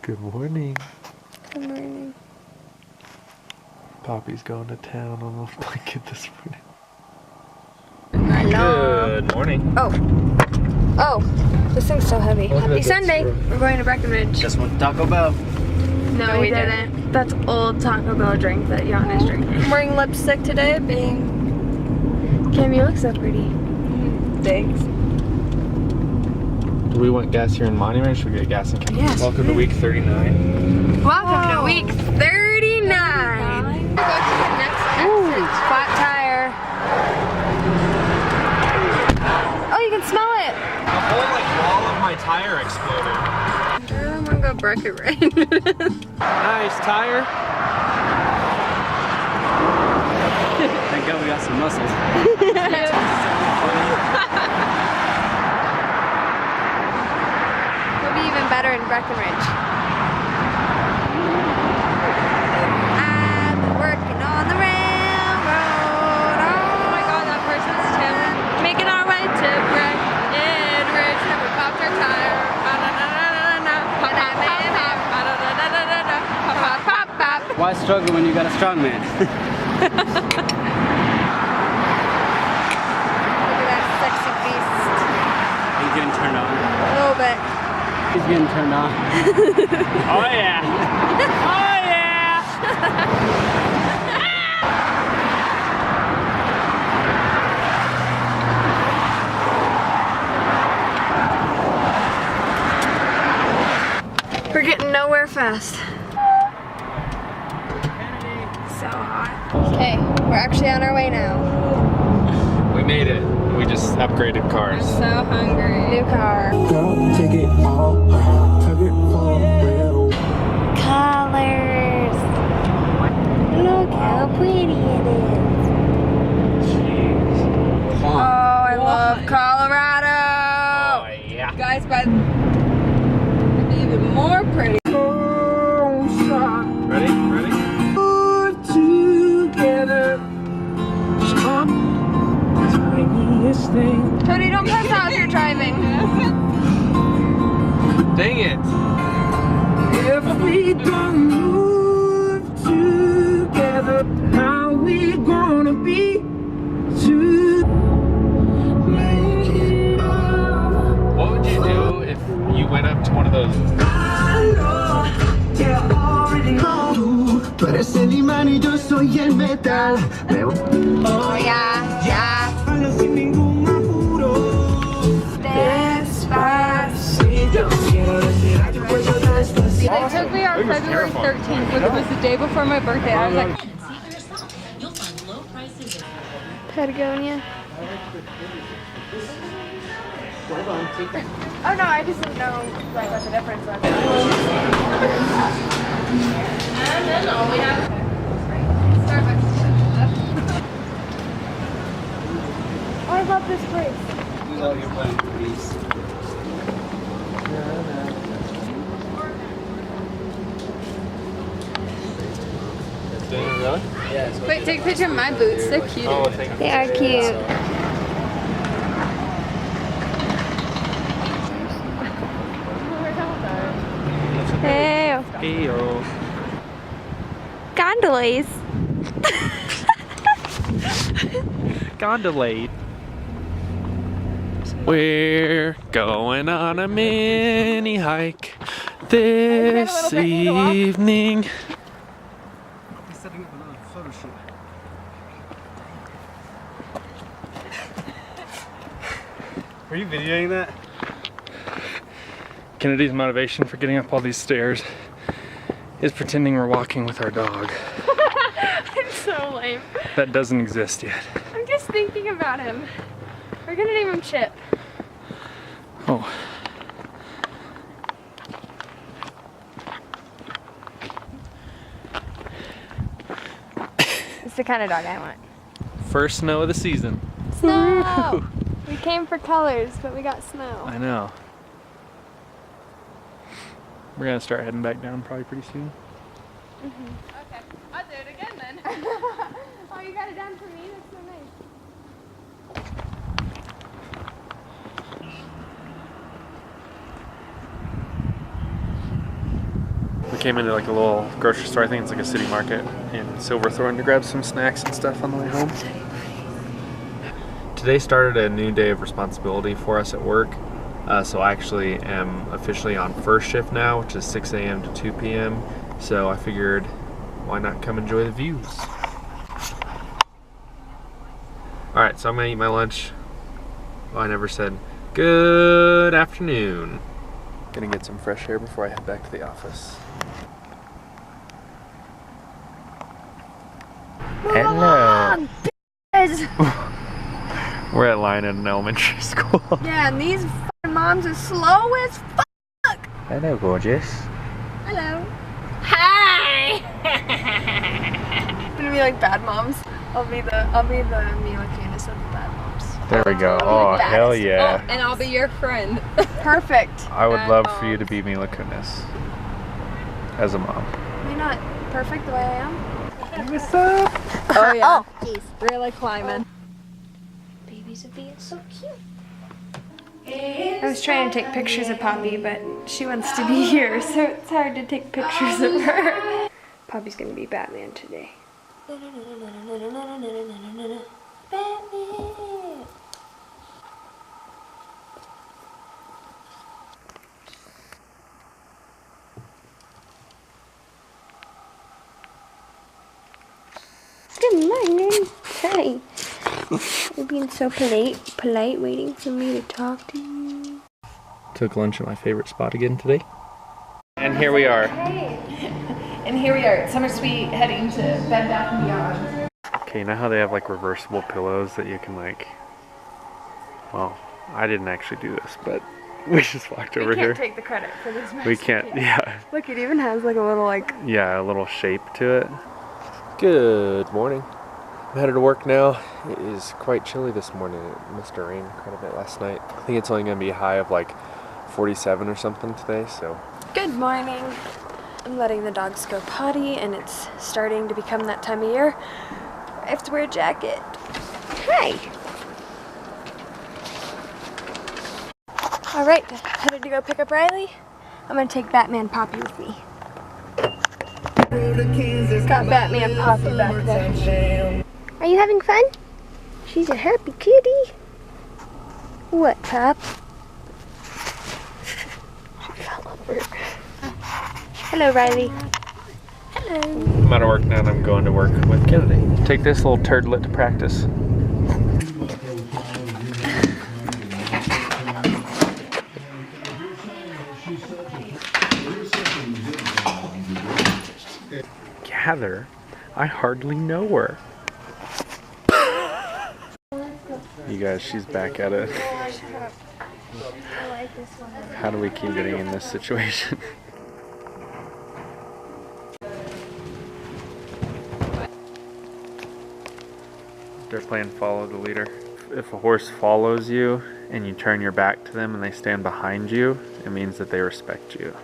Good morning. Good morning. Poppy's going to town on the blanket this morning. Hello. Good morning. Oh, this thing's so heavy. Happy Sunday. We're going to Breckenridge. Just went to Taco Bell. No, we didn't. That's old Taco Bell drink that Jan is drinking. I'm wearing lipstick today, Kim, you look so pretty. Thanks. Do we want gas here in Monument or should we get gas in Kentucky? Yes. Welcome to week 39. Welcome to week 39. Go to the next exit. Flat tire. Oh, you can smell it. The whole wall of my tire exploded. I'm gonna go Breckenridge. Nice tire. Thank God we got some muscles. We'll be even better in Breckenridge. I'm working on the railroad. Oh my God, that person's Tim. Making our way to Breckenridge. Never popped our tire. Why struggle when you got a strong man? Look at that sexy beast. He's getting turned on. A little bit. He's getting turned on. Oh yeah. Oh yeah. We're getting nowhere fast. So hot. Okay, we're actually on our way now. We made it. We just upgraded cars. I'm so hungry. New car. Take it all, tug it for real. Colors. Look how pretty it is. Jeez. Oh, I love Colorado. Oh yeah. Guys, but even more pretty. Ready? Ready? Together, come, tiniest thing. Cody, don't press out if you're driving. Dang it. If we don't move together, how we gonna be to make it up? What would you do if you went up to one of those? I know, yeah, already know. Tú eres el imán y yo soy el metal. Oh, yeah. Sin ningún apuro. Despacito. Quiero respirar tu cuello despacito. They took me on February 13th, which was the day before my birthday. I was like, Patagonia. Oh no, I just didn't know like what the difference was. And then all we have Starbucks. Oh, I love this place. We love your playing please. Really? Yeah, it's Wait, take a picture of my boots. They're cute. Oh, thank you. They are cute. Hey, Heyo. gondolas. Gondolade. We're going on a mini hike this evening. He's setting up another photo shoot. Are you videoing that? Kennedy's motivation for getting up all these stairs is pretending we're walking with our dog. I'm so lame. That doesn't exist yet. I'm just thinking about him. We're gonna name him Chip. Oh. It's the kind of dog I want. First snow of the season. Snow! We came for colors, but we got snow. I know. We're gonna start heading back down probably pretty soon. Okay, I'll do it again then. Oh, you got it down for me? That's so nice. came into like a little grocery store, I think it's like a city market in Silverthorne, to grab some snacks and stuff on the way home. Today started a new day of responsibility for us at work. So I actually am officially on first shift now, which is 6 a.m. to 2 p.m. So I figured, why not come enjoy the views? Alright, so I'm gonna eat my lunch. Well, I never said good afternoon. Gonna get some fresh air before I head back to the office. Hello. We're at line at an elementary school. Yeah, and these f***ing moms are slow as fuck. Hello, gorgeous. Hello. Hi. I'm gonna be like bad moms. I'll be the Mila Kunis of the bad moms. There we go. Oh, hell yeah. Oh, and I'll be your friend. Perfect. I would love for you to be Mila Kunis as a mom. Am I not perfect the way I am? What's up? Oh yeah. Oh, jeez. Really climbing. Babies are being so cute. I was trying to take pictures of Poppy, but she wants to be here, so it's hard to take pictures of her. Poppy's gonna be Batman today. Batman. Good morning. Hi. You're being so polite, waiting for me to talk to you. Took lunch at my favorite spot again today. And here we are. Hey. And here we are at Summer Suite, heading to Bed Bath & Beyond. Okay, you know how they have like reversible pillows that you can like, well, I didn't actually do this, but we just walked over here. We can't take the credit for this masterpiece. We can't, yeah. Look, it even has like a little like... Yeah, a little shape to it. Good morning. I'm headed to work now. It is quite chilly this morning. It must have rained quite a bit last night. I think it's only going to be a high of like 47 or something today, so. Good morning. I'm letting the dogs go potty, and it's starting to become that time of year. I have to wear a jacket. Hi. All right, headed to go pick up Riley. I'm gonna take Batman Poppy with me. Got Batman Poppy back there. Are you having fun? She's a happy kitty. What, Pop? She fell over. Hello, Riley. Hello. I'm out of work now and I'm going to work with Kennedy. Take this little turdlet to practice. Gather? I hardly know her. You guys, she's back at it. How do we keep getting in this situation? They're playing follow the leader. If a horse follows you and you turn your back to them and they stand behind you, it means that they respect you.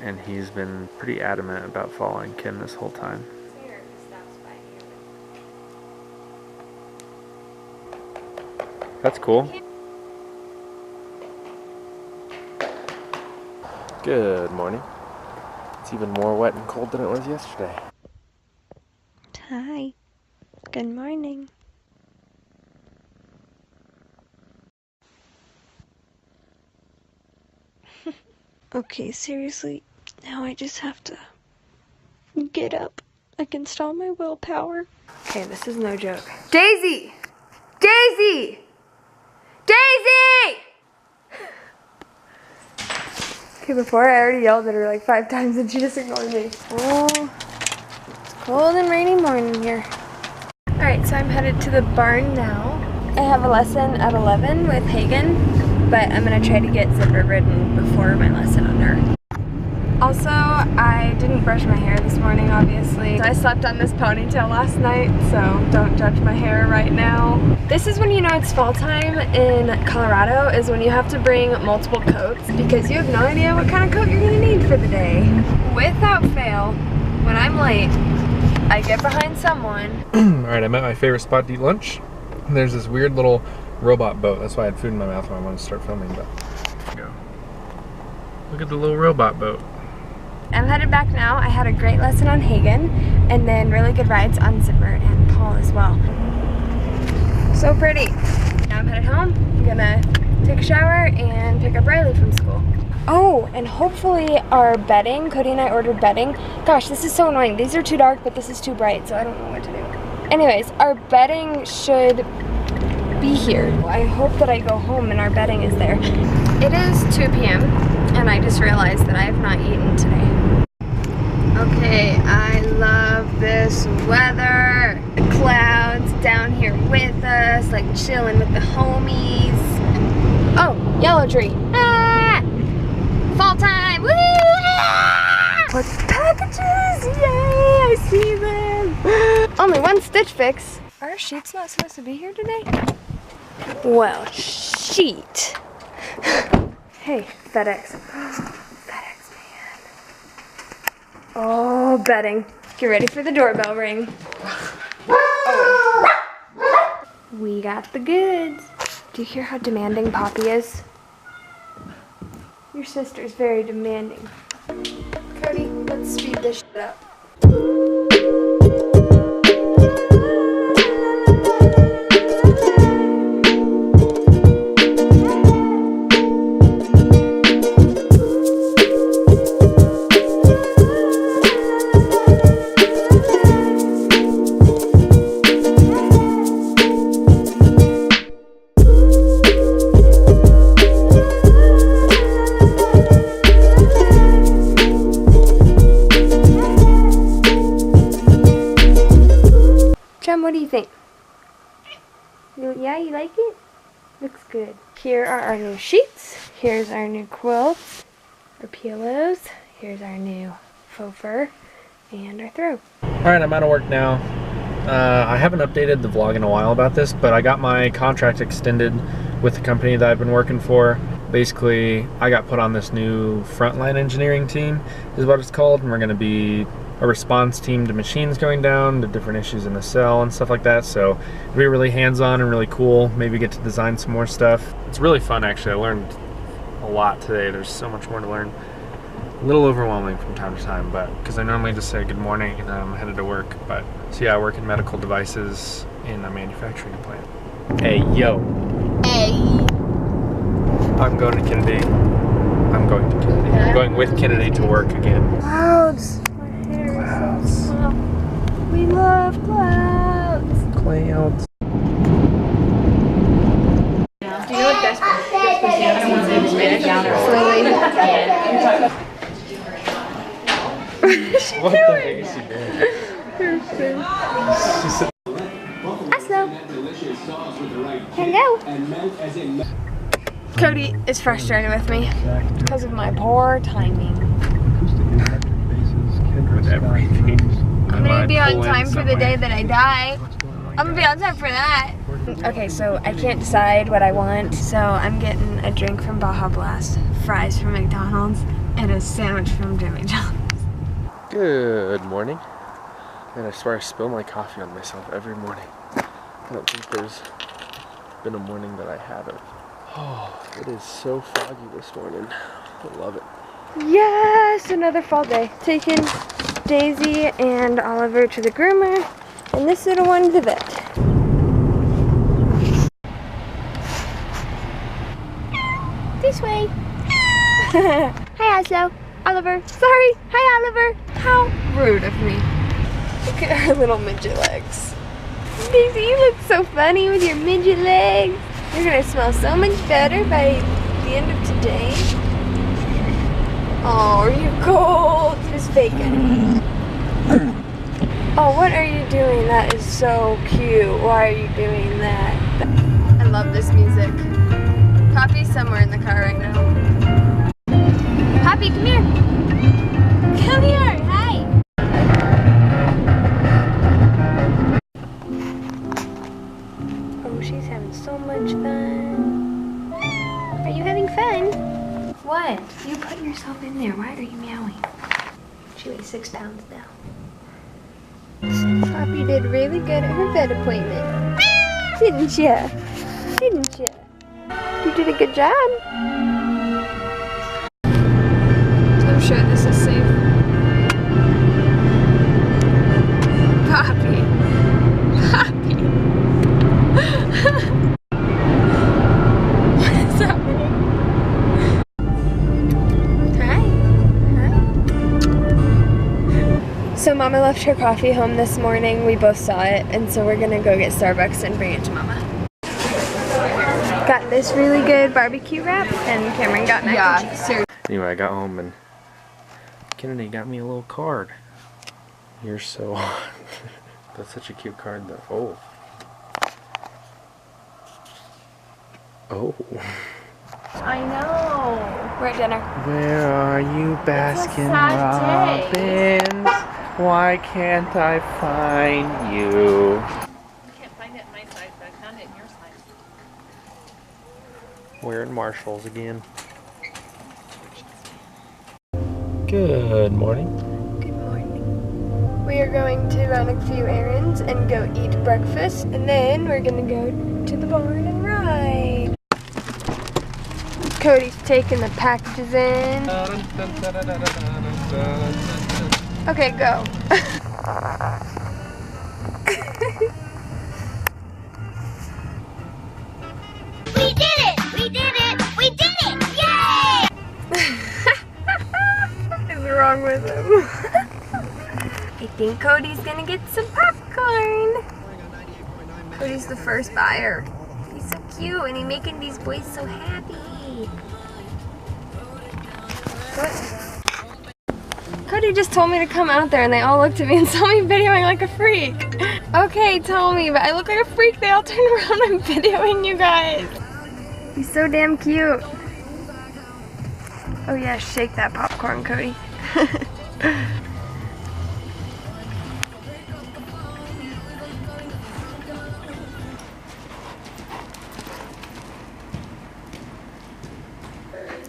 And he's been pretty adamant about following Ken this whole time. That's cool. Good morning. It's even more wet and cold than it was yesterday. Hi. Good morning. Okay, seriously, now I just have to get up against all my willpower. Okay, this is no joke. Daisy! Daisy! Daisy! Okay, before I already yelled at her like 5 times and she just ignored me. Oh, it's cold and rainy morning here. Alright, so I'm headed to the barn now. I have a lesson at 11 with Hagen, but I'm gonna try to get zipper ridden before my lesson on her. Also, I didn't brush my hair this morning, obviously. I slept on this ponytail last night, so don't judge my hair right now. This is when you know it's fall time in Colorado, is when you have to bring multiple coats because you have no idea what kind of coat you're gonna need for the day. Without fail, when I'm late, I get behind someone. Alright, I'm at my favorite spot to eat lunch. There's this weird little robot boat. That's why I had food in my mouth when I wanted to start filming, but go. Look at the little robot boat. I'm headed back now. I had a great lesson on Hagen and then really good rides on Zipper and Paul as well. So pretty. Now I'm headed home. I'm gonna take a shower and pick up Riley from school. Oh, and hopefully our bedding, Cody and I ordered bedding. Gosh, this is so annoying. These are too dark, but this is too bright, so I don't know what to do. Anyways, our bedding should be here. I hope that I go home and our bedding is there. It is 2 p.m. and I just realized that I have not eaten today. Okay, I love this weather. The clouds down here with us, like chilling with the homies. Oh, yellow tree. Ah! Fall time! Woo! Ah! What's packages? Yay! I see them. Only one Stitch Fix. Are our sheets not supposed to be here today? Well, sheet. Hey, FedEx. FedEx, man. Oh, bedding. Get ready for the doorbell ring. Oh. We got the goods. Do you hear how demanding Poppy is? Your sister's very demanding. Cody, let's speed this shit up. What do you think? Yeah, you like it? Looks good. Here are our new sheets. Here's our new quilts, our pillows. Here's our new faux fur and our throw. Alright, I'm out of work now. I haven't updated the vlog in a while about this, but I got my contract extended with the company that I've been working for. Basically, I got put on this new frontline engineering team, is what it's called, and we're going to be a response team to machines going down, to different issues in the cell and stuff like that. So it'll be really hands-on and really cool. Maybe get to design some more stuff. It's really fun, actually. I learned a lot today. There's so much more to learn. A little overwhelming from time to time, but because I normally just say good morning and I'm headed to work. But so yeah, I work in medical devices in a manufacturing plant. Hey, yo. Hey. I'm going to Kennedy. I'm going to Kennedy. I'm going with Kennedy to work again. Clouds. Clouds. We love clouds. Clouds. Do you know what desperate means in Spanish? Slowly. What the heck is she doing? She said, Hello. Cody is frustrated with me because of my poor timing. with everything. I'm gonna be on time for the day that I die. I'm gonna be on time for that. Okay, so I can't decide what I want, so I'm getting a drink from Baja Blast, fries from McDonald's, and a sandwich from Jimmy John's. Good morning. And I swear I spill my coffee on myself every morning. I don't think there's been a morning that I haven't. Oh, it is so foggy this morning. I love it. Yes, another fall day. Taking Daisy and Oliver to the groomer, and this little one to the vet. This way. Hi, Oslo. Oliver. Sorry. Hi, Oliver. How rude of me. Look at her little midget legs. Daisy, you look so funny with your midget legs. You're gonna smell so much better by the end of today. Oh, are you cold? Just fake it. Oh, what are you doing? That is so cute. Why are you doing that? I love this music. Poppy's somewhere in the car right now. Poppy, come here. Come here. Hi. Oh, she's having so much fun. Are you having fun? What? You put yourself in there. Why are you meowing? She weighs 6 pounds now. Poppy did really good at her vet appointment. Didn't ya? Didn't ya? You did a good job. I'm sure this is safe. So Mama left her coffee home this morning. We both saw it, and so we're gonna go get Starbucks and bring it to Mama. Got this really good barbecue wrap, and Cameron got mac and cheese. Anyway, I got home and Kennedy got me a little card. You're so that's such a cute card though. Oh. Oh. I know. We're at dinner. Where are you, Baskin Robbins? Why can't I find you? I can't find it in my size, but I found it in your size. We're in Marshall's again. Good morning. Good morning. We are going to run a few errands and go eat breakfast, and then we're gonna go to the barn and ride. Cody's taking the packages in. Okay, go. We did it! We did it! We did it! Yay! What is wrong with him? I think Cody's gonna get some popcorn. Cody's the first buyer. He's so cute and he's making these boys so happy. What? Cody just told me to come out there and they all looked at me and saw me videoing like a freak. Okay, tell me, but I look like a freak. They all turned around and videoing you guys. He's so damn cute. Oh yeah, shake that popcorn, Cody.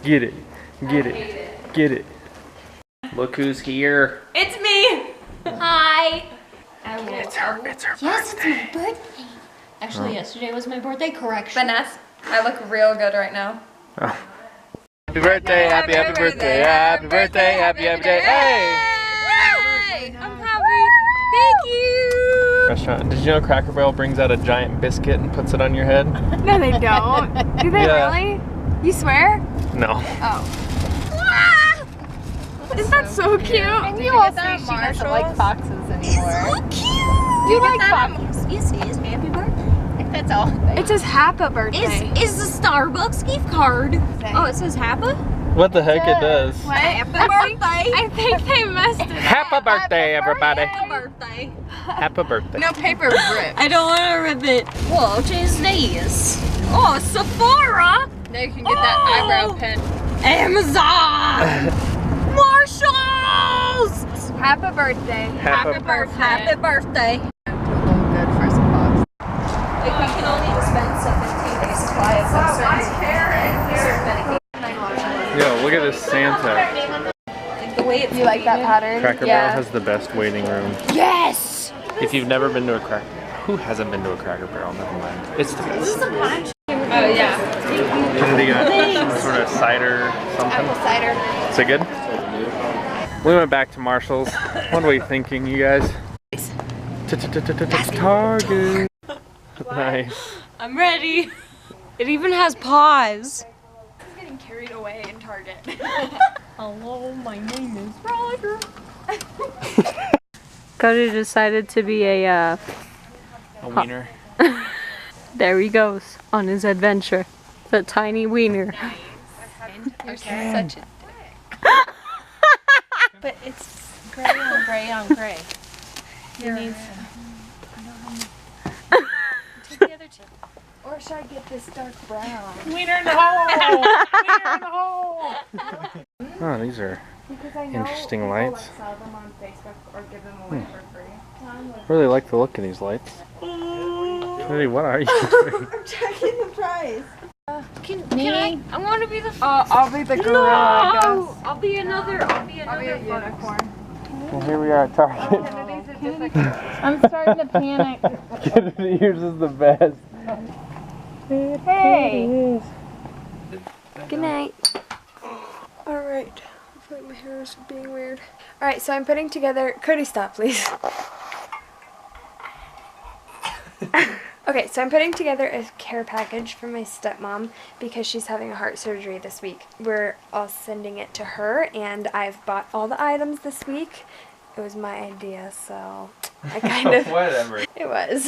Get it. Get it. Get it. Look who's here. It's me! Hi! It's her Yes, birthday. it's my birthday. Actually, yesterday was my birthday correction. Vanessa, I look real good right now. Oh. Happy birthday, happy birthday, happy birthday, happy day. Hey! I'm happy. Thank you. Restaurant. Did you know Cracker Barrel brings out a giant biscuit and puts it on your head? No, they don't. Do they really? You swear? No. Oh. Isn't that so cute? And you all say she doesn't like foxes anymore. Do you like foxes? Yes, it is. Happy birthday. That's all. It says Happy birthday. Is the Starbucks gift card? Oh, it says Happy? What the heck it does? Happy birthday. I think they messed it up. Happy birthday, everybody. Happy birthday. Happy birthday. No paper rip. I don't want to rip it. What is this? Oh, Sephora. Now you can get that eyebrow pen. Amazon. Marshalls. Happy birthday. Happy birthday. Happy birthday. A little good for some fox. If we can only dispense a 15-day supply of Yo, look at this Santa. the way it's You like that pattern? Cracker Yeah. Barrel has the best waiting room. Yes! If you've never been to a Cracker, who hasn't been to a Cracker Barrel? Never mind. It's the best. Oh yeah. Kennedy got some sort of cider something. Apple cider. Is it good? We went back to Marshall's. What are we thinking, you guys? Target. Nice. I'm ready. It even has paws. I'm getting carried away in Target. Hello, my name is Roger. Cody decided to be a wiener. there he goes on his adventure. The tiny wiener. You're such a But it's gray on gray on gray. You need Take the other two. Or should I get this dark brown? wiener in the hole. Wiener in the hole. Oh, these are Because I know interesting people, lights. like, sell them on Facebook or give them away for free. Really like the look of these lights. Kennedy, what are you doing? I'm checking the price. Can I want to be the I'll be the girl, I guess. I'll be another I'll be a unicorn. Well, here we are at Target. Kennedy's a different. I'm starting to panic. Kennedy, yours is the best. Hey. Good night. Alright. I feel like my hair is being weird. Alright, so I'm putting together. Cody, stop, please. Okay, so I'm putting together a care package for my stepmom because she's having a heart surgery this week. We're all sending it to her, and I've bought all the items this week. it was my idea, so I kind of... Whatever. It was.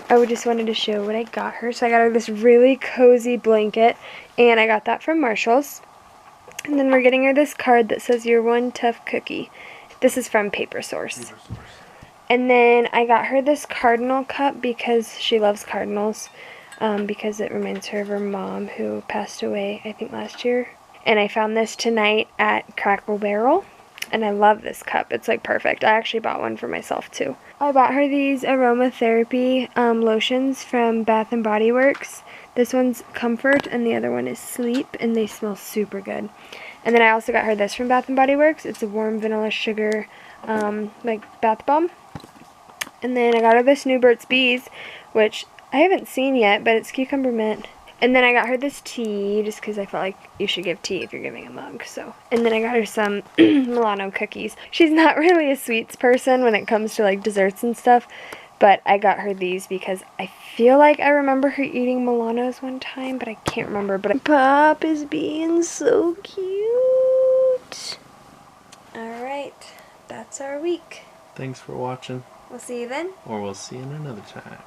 I just wanted to show what I got her. So I got her this really cozy blanket, and I got that from Marshall's. And then we're getting her this card that says, "You're one tough cookie." This is from Paper Source. And then I got her this cardinal cup because she loves cardinals, because it reminds her of her mom who passed away, I think, last year. And I found this tonight at Crackle Barrel, and I love this cup. It's like perfect. I actually bought one for myself too. I bought her these aromatherapy lotions from Bath & Body Works. This one's Comfort and the other one is Sleep, and they smell super good. And then I also got her this from Bath & Body Works. It's a warm vanilla sugar like bath bomb. And then I got her this New Burt's Bees, which I haven't seen yet, but it's cucumber mint. And then I got her this tea, just because I felt like you should give tea if you're giving a mug, so. And then I got her some Milano cookies. She's not really a sweets person when it comes to like desserts and stuff, but I got her these because I feel like I remember her eating Milanos one time, but I can't remember. But Pop is being so cute. Alright, that's our week. Thanks for watching. We'll see you then. Or we'll see you in another time.